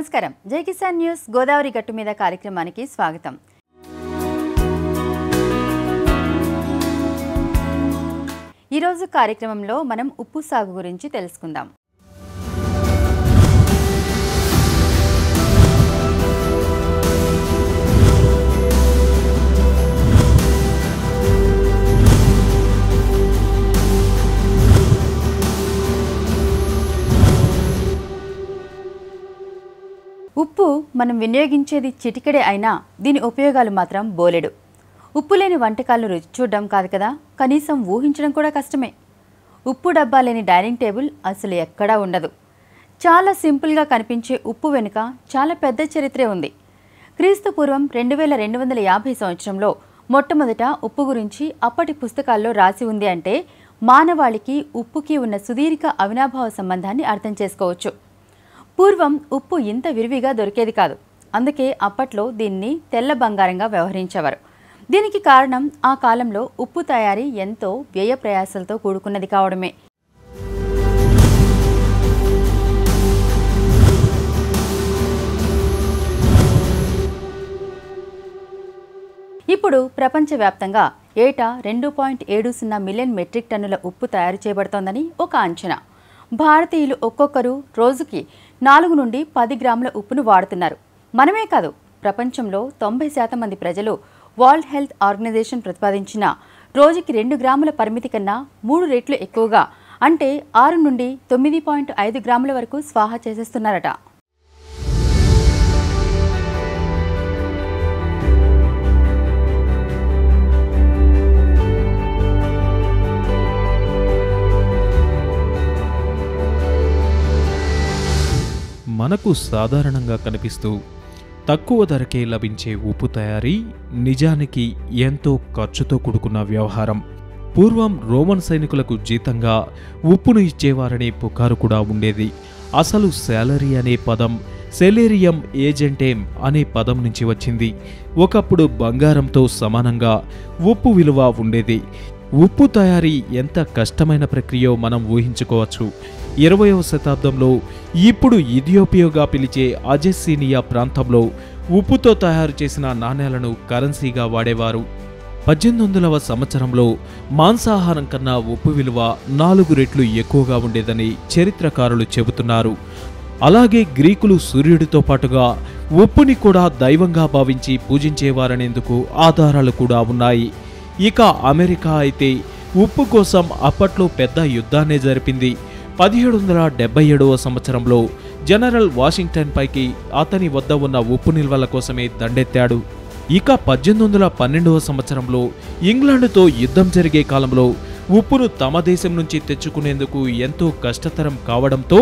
నమస్కారం. జై కిసాన్ న్యూస్ గోదావరి గట్టు మీద కార్యక్రమానికి స్వాగతం. ఈరోజు కార్యక్రమంలో మనం ఉప్పు సాగు గురించి తెలుసుకుందాం. ఉప్పు మనం వినియోగించేది చిటికెడే అయినా దీని ఉపయోగాలు మాత్రం బోలెడు. ఉప్పు లేని వంటకాలను రుచి చూడడం కాదు కదా, కనీసం ఊహించడం కూడా కష్టమే. ఉప్పు డబ్బా లేని డైనింగ్ టేబుల్ అసలు ఎక్కడా ఉండదు. చాలా సింపుల్గా కనిపించే ఉప్పు వెనుక చాలా పెద్ద చరిత్రే ఉంది. క్రీస్తు పూర్వం 2250 సంవత్సరంలో మొట్టమొదట ఉప్పు గురించి అప్పటి పుస్తకాల్లో రాసి ఉంది అంటే మానవాళికి ఉప్పుకి ఉన్న సుదీర్ఘ అవినాభావ సంబంధాన్ని అర్థం చేసుకోవచ్చు. పూర్వం ఉప్పు ఇంత విరివిగా దొరికేది కాదు. అందుకే అప్పట్లో దీన్ని తెల్ల బంగారంగా వ్యవహరించేవారు. దీనికి కారణం ఆ కాలంలో ఉప్పు తయారీ ఎంతో వ్యయ ప్రయాసాలతో కూడుకున్నది కావడమే. ఇప్పుడు ప్రపంచవ్యాప్తంగా ఏటా 2.70 మిలియన్ మెట్రిక్ టన్నుల ఉప్పు తయారు చేయబడుతోందని ఒక అంచనా. భారతీయులు ఒక్కొక్కరు రోజుకి 4 నుండి 10 గ్రాముల ఉప్పును వాడుతున్నారు. మనమే కాదు, ప్రపంచంలో 90% మంది ప్రజలు వరల్డ్ హెల్త్ ఆర్గనైజేషన్ ప్రతిపాదించిన రోజుకి 2 గ్రాముల పరిమితి కన్నా 3 రెట్లు ఎక్కువగా, అంటే 6 నుండి 9.5 గ్రాముల వరకు స్వాహా చేసేస్తున్నారట. మనకు సాధారణంగా కనిపిస్తూ తక్కువ ధరకే లభించే ఉప్పు తయారీ నిజానికి ఎంతో ఖర్చుతో కూడుకున్న వ్యవహారం. పూర్వం రోమన్ సైనికులకు జీతంగా ఉప్పును ఇచ్చేవారనే పుకారు కూడా ఉండేది. అసలు శాలరీ అనే పదం సెలేరియం ఏజెంటేమ్ అనే పదం నుంచి వచ్చింది. ఒకప్పుడు బంగారంతో సమానంగా ఉప్పు విలువ ఉండేది. ఉప్పు తయారీ ఎంత కష్టమైన ప్రక్రియో మనం ఊహించుకోవచ్చు. 20వ శతాబ్దంలో ఇప్పుడు ఇథియోపియాగా పిలిచే అజెస్సినియా ప్రాంతంలో ఉప్పుతో తయారు చేసిన నాణేలను కరెన్సీగా వాడేవారు. 1800వ సంవత్సరంలో మాంసాహారం కన్నా ఉప్పు విలువ 4 రెట్లు ఎక్కువగా ఉండేదని చరిత్రకారులు చెబుతున్నారు. అలాగే గ్రీకులు సూర్యుడితో పాటుగా ఉప్పుని కూడా దైవంగా భావించి పూజించేవారనేందుకు ఆధారాలు కూడా ఉన్నాయి. ఇక అమెరికా అయితే ఉప్పు కోసం అప్పట్లో పెద్ద యుద్ధాన్నే జరిపింది. 1777వ సంవత్సరంలో జనరల్ వాషింగ్టన్ పైకి అతని వద్ద ఉన్న ఉప్పు నిల్వల కోసమే దండెత్తాడు. ఇక 1812వ సంవత్సరంలో ఇంగ్లాండ్తో యుద్ధం జరిగే కాలంలో ఉప్పును తమ దేశం నుంచి తెచ్చుకునేందుకు ఎంతో కష్టతరం కావడంతో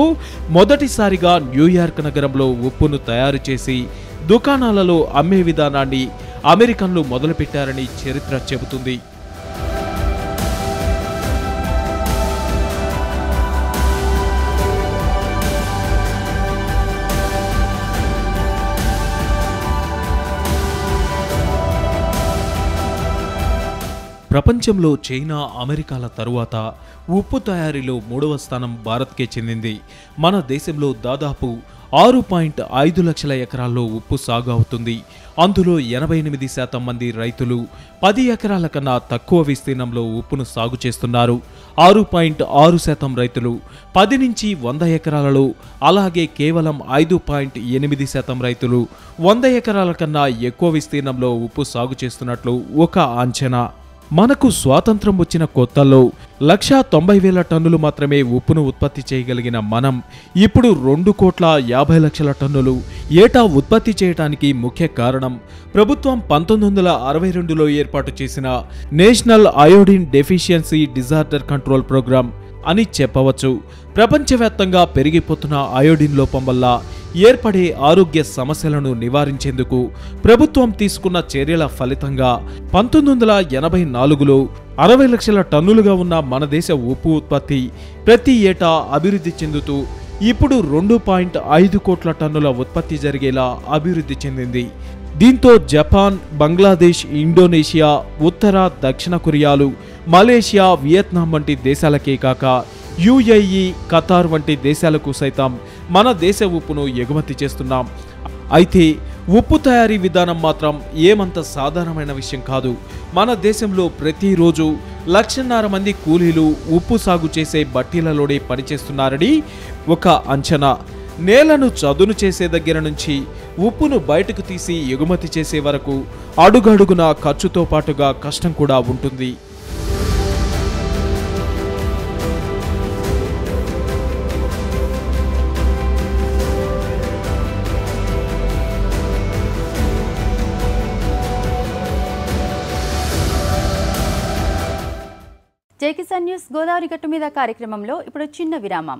మొదటిసారిగా న్యూయార్క్ నగరంలో ఉప్పును తయారు చేసి దుకాణాలలో అమ్మే విధానాన్ని అమెరికన్లు మొదలుపెట్టారని చరిత్ర చెబుతుంది. ప్రపంచంలో చైనా, అమెరికాల తరువాత ఉప్పు తయారీలో 3వ స్థానం భారత్కే చెందింది. మన దేశంలో దాదాపు 6.5 లక్షల ఎకరాల్లో ఉప్పు సాగు అవుతుంది. అందులో 88% మంది రైతులు 10 ఎకరాల కన్నా తక్కువ విస్తీర్ణంలో ఉప్పును సాగు చేస్తున్నారు. 6.6% రైతులు 10 నుంచి 100 ఎకరాలలో, అలాగే కేవలం 5.8% రైతులు 100 ఎకరాల కన్నా ఎక్కువ విస్తీర్ణంలో ఉప్పు సాగు చేస్తున్నట్లు ఒక అంచనా. మనకు స్వాతంత్రం వచ్చిన కొత్తల్లో 1,90,000 టన్నులు మాత్రమే ఉప్పును ఉత్పత్తి చేయగలిగిన మనం ఇప్పుడు 2,50,00,000 టన్నులు ఏటా ఉత్పత్తి చేయడానికి ముఖ్య కారణం ప్రభుత్వం 1962లో ఏర్పాటు చేసిన national iodine deficiency disorder control programme అని చెప్పవచ్చు. ప్రపంచవ్యాప్తంగా పెరిగిపోతున్న అయోడిన్ లోపం వల్ల ఏర్పడే ఆరోగ్య సమస్యలను నివారించేందుకు ప్రభుత్వం తీసుకున్న చర్యల ఫలితంగా 1984లో 60 లక్షల టన్నులుగా ఉన్న మన దేశ ఉప్పు ఉత్పత్తి ప్రతి ఏటా అభివృద్ధి చెందుతూ ఇప్పుడు 2.5 కోట్ల టన్నుల ఉత్పత్తి జరిగేలా అభివృద్ధి చెందింది. దీంతో జపాన్, బంగ్లాదేశ్, ఇండోనేషియా, ఉత్తర, దక్షిణ కొరియాలు, మలేషియా, వియత్నాం వంటి దేశాలకే కాక యుఏఈ, ఖతార్ వంటి దేశాలకు సైతం మన దేశ ఉప్పును ఎగుమతి చేస్తున్నాం. అయితే ఉప్పు తయారీ విధానం మాత్రం ఏమంత సాధారణమైన విషయం కాదు. మన దేశంలో ప్రతిరోజు 1,500,000 మంది కూలీలు ఉప్పు సాగు చేసే బట్టీలలోనే పనిచేస్తున్నారని ఒక అంచనా. నేలను చదును చేసే దగ్గర నుంచి ఉప్పును బయటకు తీసి ఎగుమతి చేసే వరకు అడుగడుగునా ఖర్చుతో పాటుగా కష్టం కూడా ఉంటుంది. జై కిసాన్ న్యూస్ గోదావరి గట్టు మీద కార్యక్రమంలో ఇప్పుడు చిన్న విరామం.